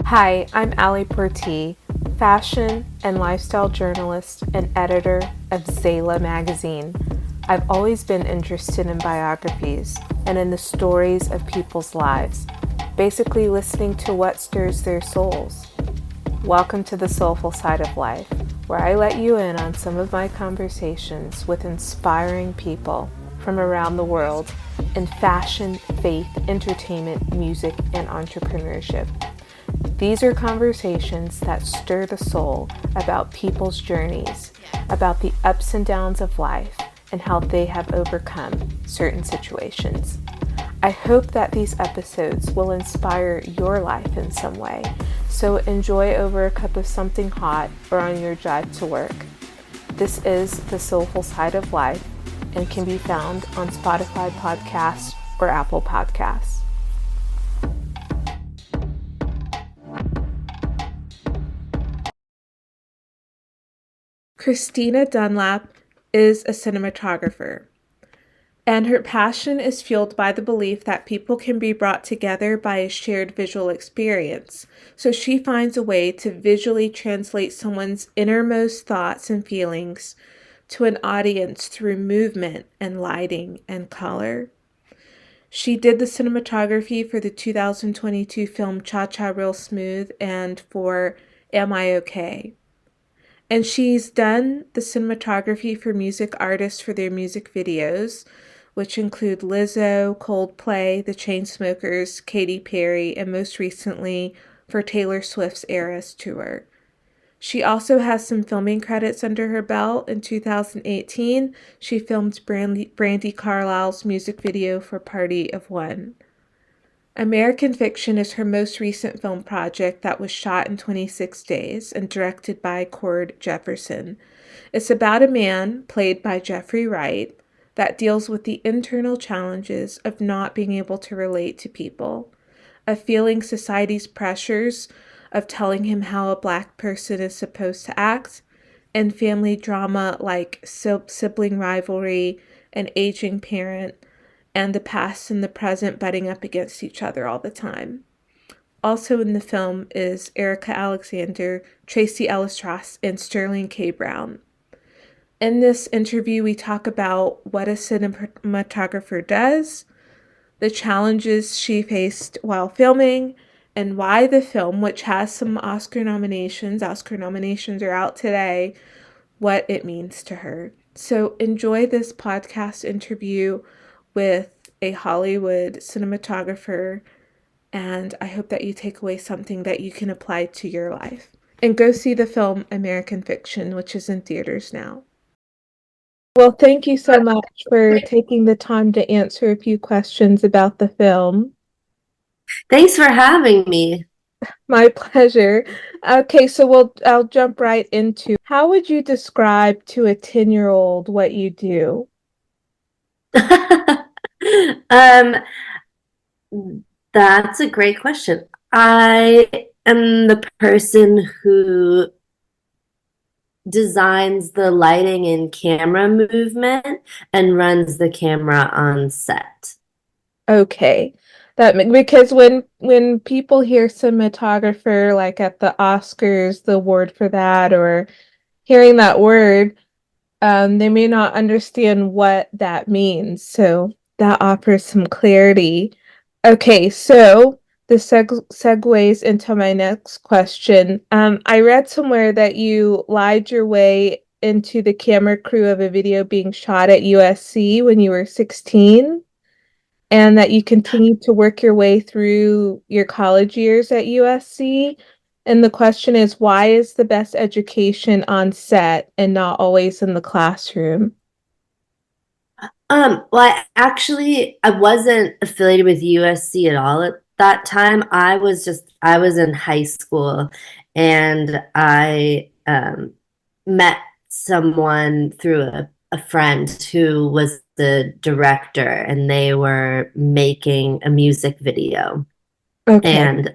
Hi, I'm Ali Porti, fashion and lifestyle journalist and editor of Zayla magazine. I've always been interested in biographies and in the stories of people's lives, basically listening to what stirs their souls. Welcome to the soulful side of life, where I let you in on some of my conversations with inspiring people from around the world in fashion, faith, entertainment, music, and entrepreneurship. These are conversations that stir the soul about people's journeys, about the ups and downs of life, and how they have overcome certain situations. I hope that these episodes will inspire your life in some way, so enjoy over a cup of something hot or on your drive to work. This is The Soulful Side of Life and can be found on Spotify Podcasts or Apple Podcasts. Cristina Dunlap is a cinematographer, and her passion is fueled by the belief that people can be brought together by a shared visual experience. So she finds a way to visually translate someone's innermost thoughts and feelings to an audience through movement and lighting and color. She did the cinematography for the 2022 film Cha Cha Real Smooth and for Am I Okay? And she's done the cinematography for music artists for their music videos, which include Lizzo, Coldplay, The Chainsmokers, Katy Perry, and most recently for Taylor Swift's Eras tour. She also has some filming credits under her belt. In 2018, she filmed Brandy Carlisle's music video for Party of One. American Fiction is her most recent film project that was shot in 26 days and directed by Cord Jefferson. It's about a man, played by Jeffrey Wright, that deals with the internal challenges of not being able to relate to people, of feeling society's pressures of telling him how a Black person is supposed to act, and family drama like sibling rivalry, an aging parent, and the past and the present butting up against each other all the time. Also in the film is Erica Alexander, Tracy Ellis Ross, and Sterling K. Brown. In this interview, we talk about what a cinematographer does, the challenges she faced while filming, and why the film, which has some Oscar nominations are out today, what it means to her. So enjoy this podcast interview with a Hollywood cinematographer, and I hope that you take away something that you can apply to your life. And go see the film American Fiction, which is in theaters now. Well, thank you so much for taking the time to answer a few questions about the film. Thanks for having me. My pleasure. Okay, so I'll jump right into how would you describe to a 10-year-old what you do? um, that's a great question. I am the person who designs the lighting and camera movement and runs the camera on set. Okay. Because when people hear cinematographer like at the Oscars, the award for that, or hearing that word, they may not understand what that means. So that offers some clarity. Okay, so this segues into my next question. I read somewhere that you lied your way into the camera crew of a video being shot at USC when you were 16, and that you continued to work your way through your college years at USC. And the question is, why is the best education on set and not always in the classroom? I wasn't affiliated with USC at all at that time. I was in high school and I met someone through a friend who was the director and they were making a music video. Okay. And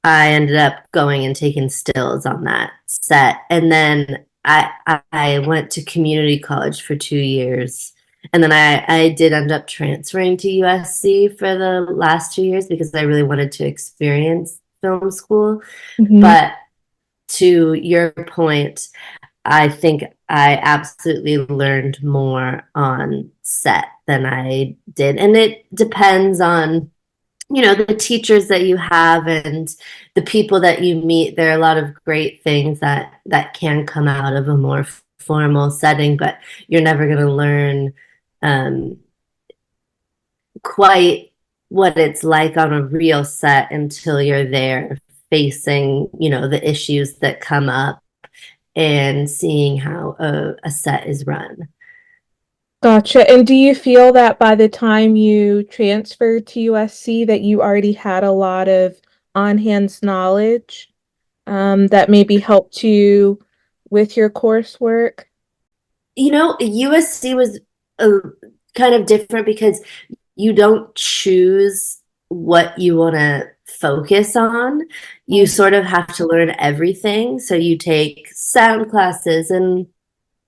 I ended up going and taking stills on that set. And then I went to community college for 2 years. And then I did end up transferring to USC for the last 2 years because I really wanted to experience film school. Hmm. But to your point, I think I absolutely learned more on set than I did. And it depends on, the teachers that you have and the people that you meet. There are a lot of great things that can come out of a more formal setting, but you're never going to learn um, quite what it's like on a real set until you're there facing, the issues that come up and seeing how a set is run. Gotcha. And do you feel that by the time you transferred to USC that you already had a lot of on-hands knowledge that maybe helped you with your coursework? USC was a, kind of different because you don't choose what you want to focus on. You Okay. sort of have to learn everything. So you take sound classes and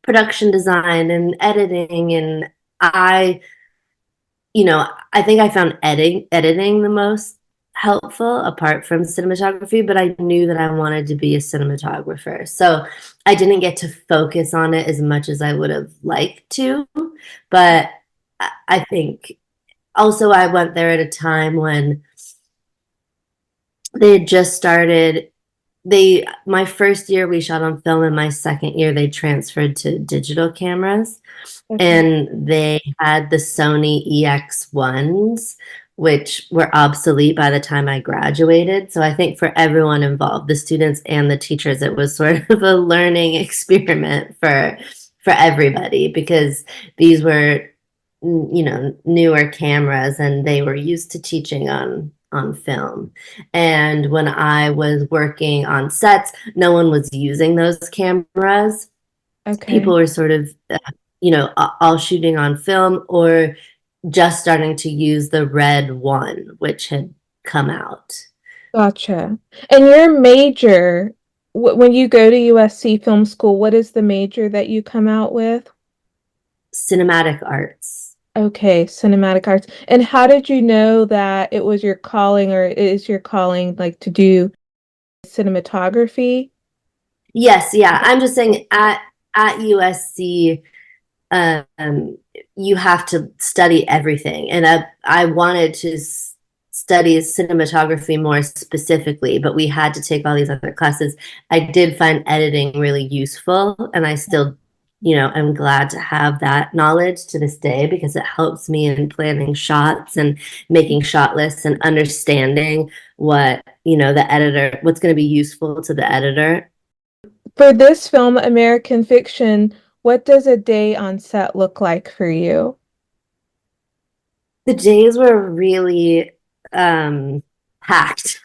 production design and editing. And I, I think I found editing the most helpful apart from cinematography, but I knew that I wanted to be a cinematographer. So I didn't get to focus on it as much as I would have liked to. But I think also I went there at a time when they had just started. My first year we shot on film, and my second year they transferred to digital cameras, Okay. and they had the Sony EX1s, which were obsolete by the time I graduated. So I think for everyone involved, the students and the teachers, it was sort of a learning experiment for everybody, because these were, newer cameras, and they were used to teaching on film. And when I was working on sets, no one was using those cameras. People Okay. were sort of, all shooting on film or just starting to use the red one, which had come out. Gotcha. And your major, when you go to USC Film School, what is the major that you come out with? Cinematic arts. Okay, cinematic arts. And how did you know that it was your calling or it is your calling like to do cinematography? Yes, yeah. I'm just saying at USC, um, you have to study everything. And I wanted to study cinematography more specifically, but we had to take all these other classes. I did find editing really useful, and I still, am glad to have that knowledge to this day because it helps me in planning shots and making shot lists and understanding what, what's going to be useful to the editor. For this film, American Fiction, what does a day on set look like for you? The days were really um, packed.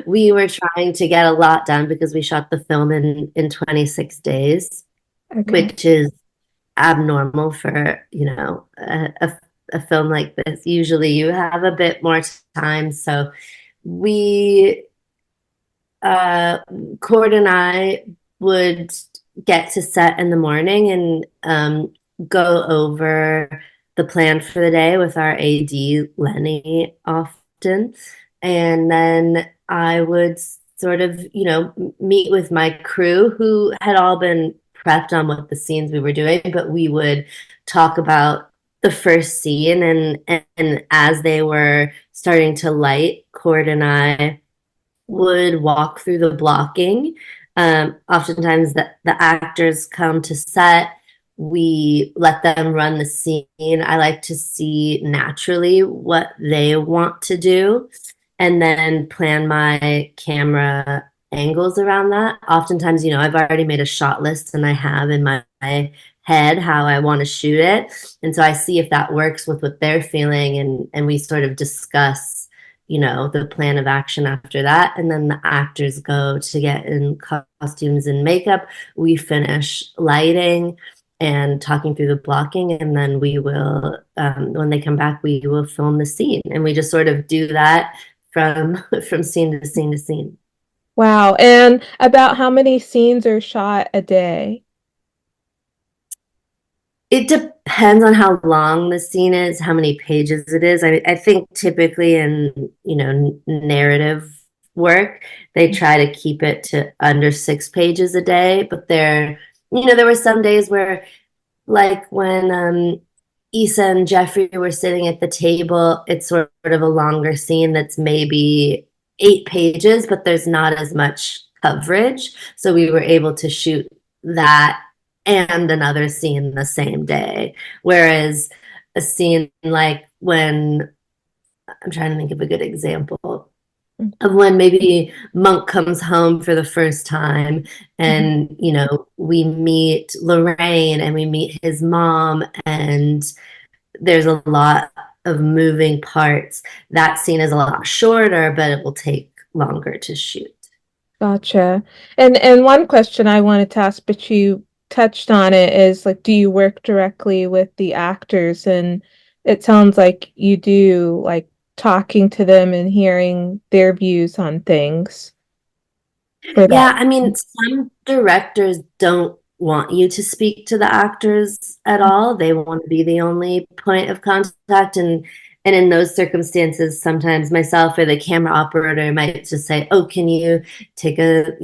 We were trying to get a lot done because we shot the film in 26 days, Okay. which is abnormal for, a film like this. Usually you have a bit more time. So we, uh, Cord and I would get to set in the morning and go over the plan for the day with our AD, Lenny, often. And then I would sort of, meet with my crew who had all been prepped on what the scenes we were doing, but we would talk about the first scene. And as they were starting to light, Cord and I would walk through the blocking. Oftentimes, the actors come to set. We let them run the scene. I like to see naturally what they want to do and then plan my camera angles around that. Oftentimes, I've already made a shot list and I have in my head how I want to shoot it. And so I see if that works with what they're feeling, and we sort of discuss, the plan of action after that. And then the actors go to get in costumes and makeup. We finish lighting and talking through the blocking. And then we will, when they come back, we will film the scene. And we just sort of do that from from scene to scene to scene. Wow. And about how many scenes are shot a day? It depends on how long the scene is, how many pages it is. I think typically in, narrative work, they try to keep it to under 6 pages a day. But there were some days where, like when Issa and Jeffrey were sitting at the table, it's sort of a longer scene that's maybe 8 pages, but there's not as much coverage. So we were able to shoot that and another scene the same day. Whereas a scene like when I'm trying to think of a good example of when maybe Monk comes home for the first time Mhm. and, we meet Lorraine and we meet his mom, and there's a lot of moving parts. That scene is a lot shorter, but it will take longer to shoot. Gotcha. And one question I wanted to ask, but you touched on it, is like, do you work directly with the actors? And it sounds like you do, like talking to them and hearing their views on things for that. Yeah, I mean, some directors don't want you to speak to the actors at all. They want to be the only point of contact. And in those circumstances, sometimes myself or the camera operator might just say, "Oh, can you take a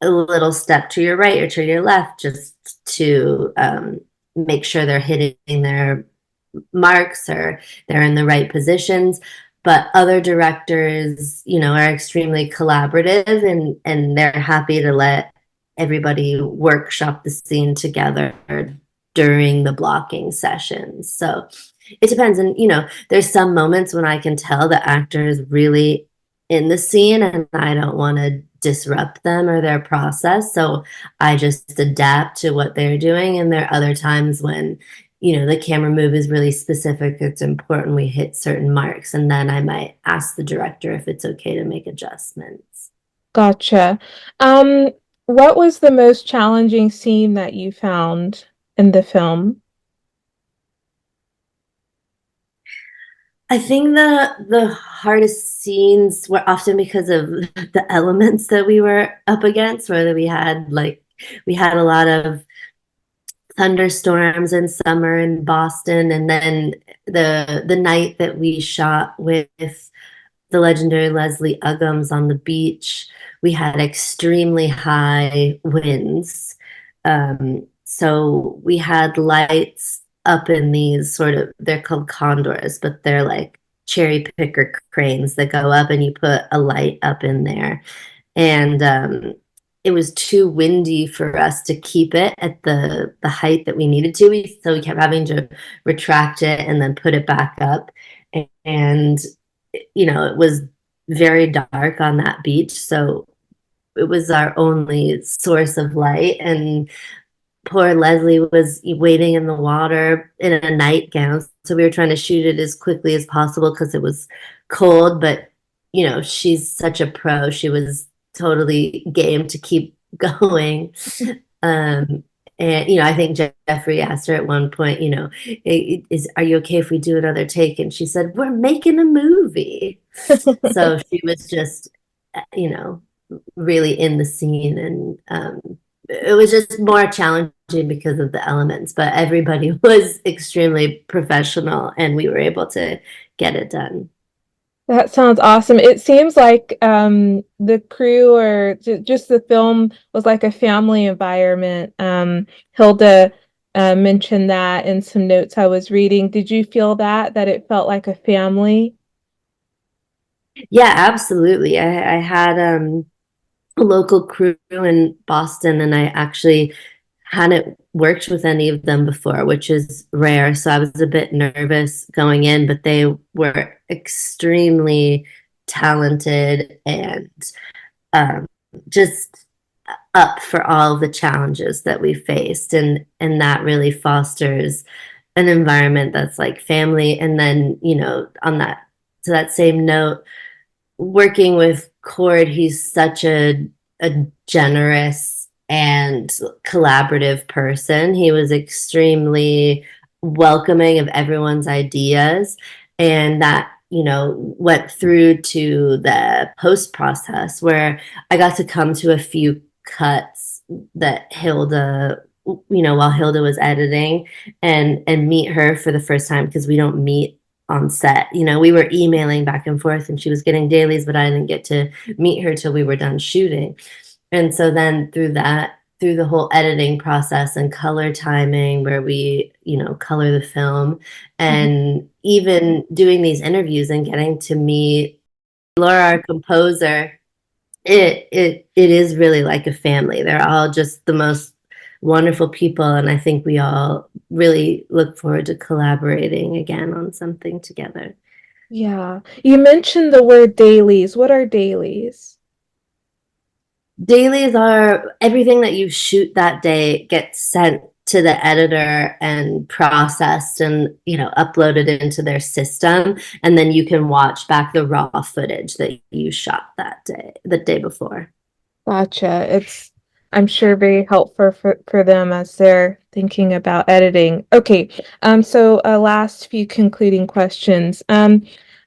little step to your right or to your left just to make sure they're hitting their marks or they're in the right positions." But other directors, are extremely collaborative, and they're happy to let everybody workshop the scene together during the blocking sessions. So it depends. And, there's some moments when I can tell the actor is really in the scene and I don't want to disrupt them or their process. So I just adapt to what they're doing. And there are other times when, the camera move is really specific. It's important we hit certain marks. And then I might ask the director if it's okay to make adjustments. Gotcha. Um, what was the most challenging scene that you found in the film? I think the hardest scenes were often because of the elements that we were up against, whether we had a lot of thunderstorms in summer in Boston, and then the night that we shot with the legendary Leslie Uggams on the beach, we had extremely high winds. So we had lights up in these they're called condors, but they're like cherry picker cranes that go up and you put a light up in there. And it was too windy for us to keep it at the height that we needed to. So we kept having to retract it and then put it back up. And it was very dark on that beach, so it was our only source of light. And poor Leslie was waiting in the water in a nightgown, so we were trying to shoot it as quickly as possible because it was cold. But she's such a pro. She was totally game to keep going. um, and I think Jeffrey asked her at one point, are you okay if we do another take? And she said, "We're making a movie." So she was just, really in the scene, and it was just more challenging because of the elements. But everybody was extremely professional, and we were able to get it done. That sounds awesome. It seems like the crew or just the film was like a family environment. Hilda mentioned that in some notes I was reading. Did you feel that it felt like a family? Yeah, absolutely. I had a local crew in Boston, and I actually hadn't worked with any of them before, which is rare. So I was a bit nervous going in, but they were extremely talented and um, just up for all the challenges that we faced. And that really fosters an environment that's like family. And then, on that, to that same note, working with Cord, he's such a generous and collaborative person. He was extremely welcoming of everyone's ideas, and that went through to the post process where I got to come to a few cuts that Hilda, while Hilda was editing, and meet her for the first time, because we don't meet on set. You know, we were emailing back and forth and she was getting dailies, but I didn't get to meet her till we were done shooting. And so then through the whole editing process and color timing, where we, you know, color the film, Mhm. and even doing these interviews and getting to meet Laura, our composer, it is really like a family. They're all just the most wonderful people, and I think we all really look forward to collaborating again on something together. Yeah. You mentioned the word dailies. What are dailies? Dailies are everything that you shoot that day gets sent to the editor and processed and, you know, uploaded into their system, and then you can watch back the raw footage that you shot that day, the day before. Gotcha. It's, I'm sure, very helpful for them as they're thinking about editing. Okay, so last few concluding questions.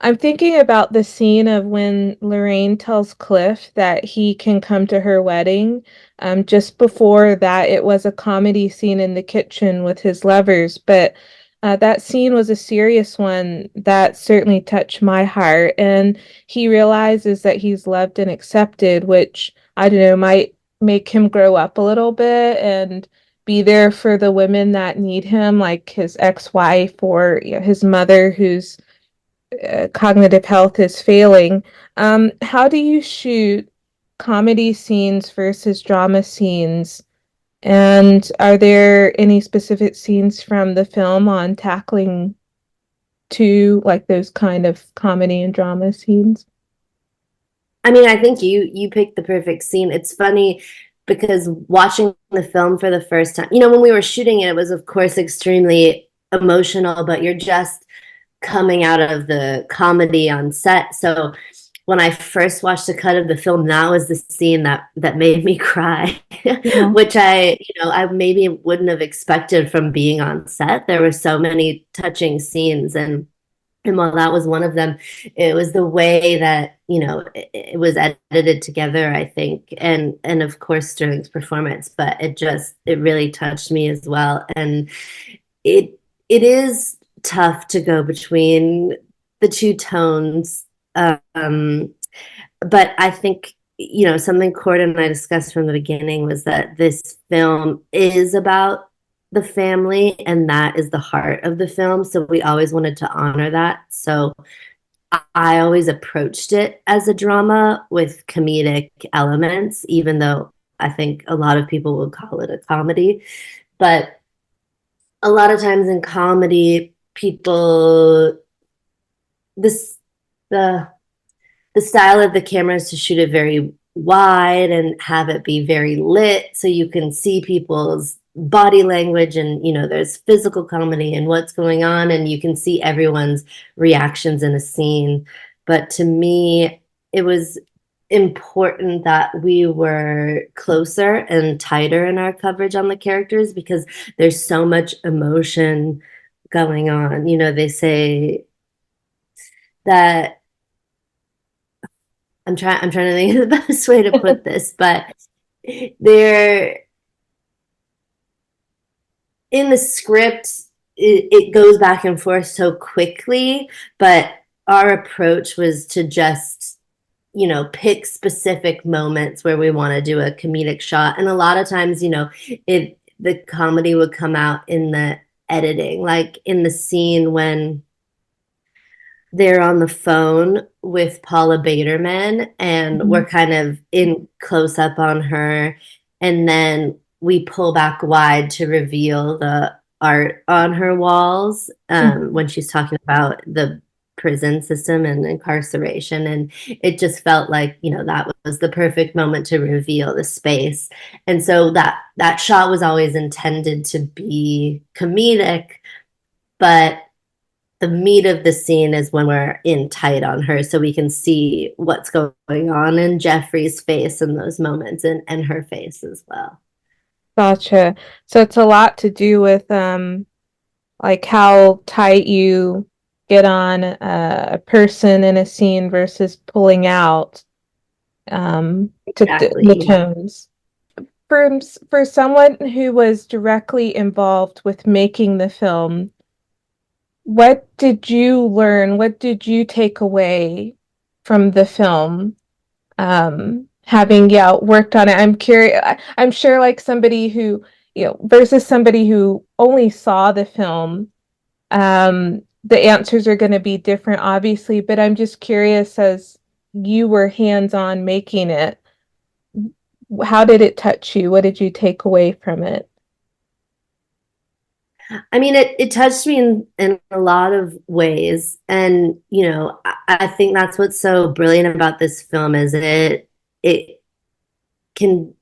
I'm thinking about the scene of when Lorraine tells Cliff that he can come to her wedding. Just before that, it was a comedy scene in the kitchen with his lovers, but that scene was a serious one that certainly touched my heart. And he realizes that he's loved and accepted, which I don't know, might make him grow up a little bit and be there for the women that need him, like his ex-wife or his mother whose cognitive health is failing. How do you shoot comedy scenes versus drama scenes? And are there any specific scenes from the film on tackling two, like those kind of comedy and drama scenes? I mean, I think you picked the perfect scene. It's funny because watching the film for the first time, you know, when we were shooting it, it was of course extremely emotional, but you're just coming out of the comedy on set. So when I first watched the cut of the film, that was the scene that made me cry, Yeah. which I maybe wouldn't have expected from being on set. There were so many touching scenes, and while that was one of them, it was the way that, you know, it was edited together, I think, and of course Sterling's performance, but it really touched me as well. And it it is tough to go between the two tones. But I think, you know, something Cord and I discussed from the beginning was that this film is about the family, and that is the heart of the film. So we always wanted to honor that. So I always approached it as a drama with comedic elements, even though I think a lot of people would call it a comedy. But a lot of times in comedy, people this the the style of the camera is to shoot it very wide and have it be very lit so you can see people's body language, and, you know, there's physical comedy and what's going on, and you can see everyone's reactions in a scene. But to me, it was important that we were closer and tighter in our coverage on the characters because there's so much emotion going on. You know, they say that I'm trying to think of the best way to put this, but there in the script it goes back and forth so quickly, but our approach was to just, you know, pick specific moments where we want to do a comedic shot. And a lot of times, you know, the comedy would come out in the editing, like in the scene when they're on the phone with Paula Baderman, and Mhm. we're kind of in close up on her, and then we pull back wide to reveal the art on her walls, when she's talking about the prison system and incarceration. And it just felt like, you know, that was the perfect moment to reveal the space. And so that shot was always intended to be comedic, but the meat of the scene is when we're in tight on her so we can see what's going on in Jeffrey's face in those moments, and her face as well. Gotcha. So it's a lot to do with like how tight you get on a person in a scene versus pulling out the Exactly. tones. For someone who was directly involved with making the film, what did you learn? What did you take away from the film? Having, yeah, worked on it. I'm curious. I'm sure like somebody who, versus somebody who only saw the film, the answers are going to be different, obviously, but I'm just curious as you were hands-on making it, how did it touch you? What did you take away from it? I mean, it touched me in a lot of ways. And, I think that's what's so brilliant about this film is it can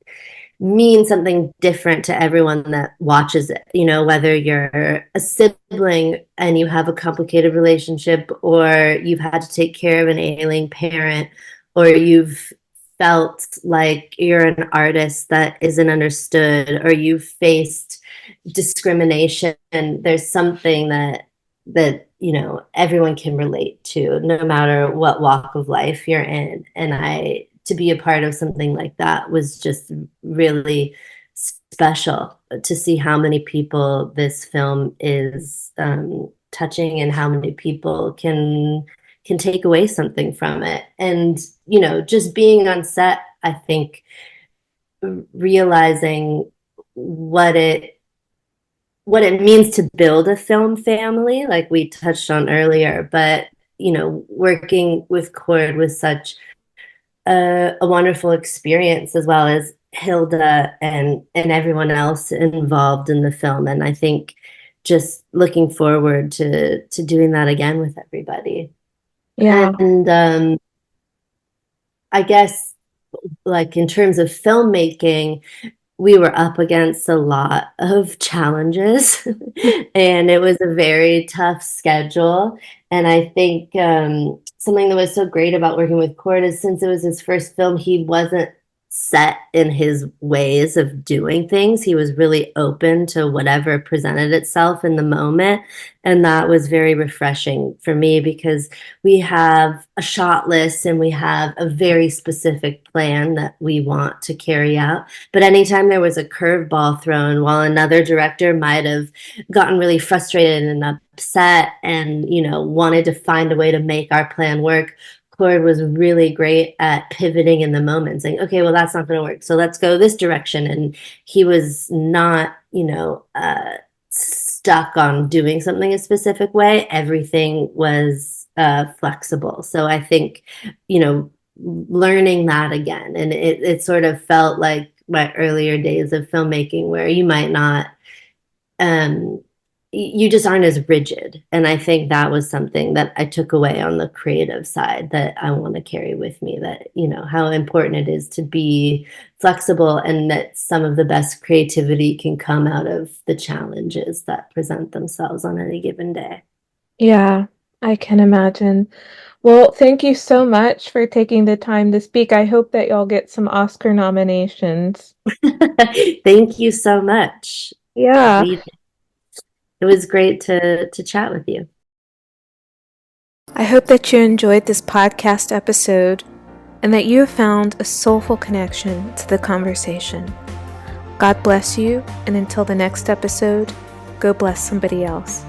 mean something different to everyone that watches it. Whether you're a sibling and you have a complicated relationship, or you've had to take care of an ailing parent, or you've felt like you're an artist that isn't understood, or you've faced discrimination. And there's something that everyone can relate to, no matter what walk of life you're in. And I to be a part of something like that was just really special, to see how many people this film is touching, and how many people can take away something from it. And just being on set, I think realizing what it means to build a film family, like we touched on earlier. But working with Cord was such a wonderful experience, as well as Hilda and everyone else involved in the film. And I think just looking forward to doing that again with everybody. Yeah. And I guess, like, in terms of filmmaking, we were up against a lot of challenges and it was a very tough schedule. And I think something that was so great about working with Cord is, since it was his first film, he wasn't set in his ways of doing things. He was really open to whatever presented itself in the moment. And that was very refreshing for me, because we have a shot list and we have a very specific plan that we want to carry out. But anytime there was a curveball thrown, while another director might have gotten really frustrated and upset and, wanted to find a way to make our plan work, Cord was really great at pivoting in the moment, saying, okay, well, that's not going to work, so let's go this direction. And he was not, stuck on doing something a specific way. Everything was flexible. So I think, learning that again, and it sort of felt like my earlier days of filmmaking, where you might not, you just aren't as rigid. And I think that was something that I took away on the creative side that I want to carry with me, that, how important it is to be flexible, and that some of the best creativity can come out of the challenges that present themselves on any given day. Yeah, I can imagine. Well, thank you so much for taking the time to speak. I hope that y'all get some Oscar nominations. Thank you so much. Yeah. It was great to chat with you. I hope that you enjoyed this podcast episode and that you have found a soulful connection to the conversation. God bless you, and until the next episode, go bless somebody else.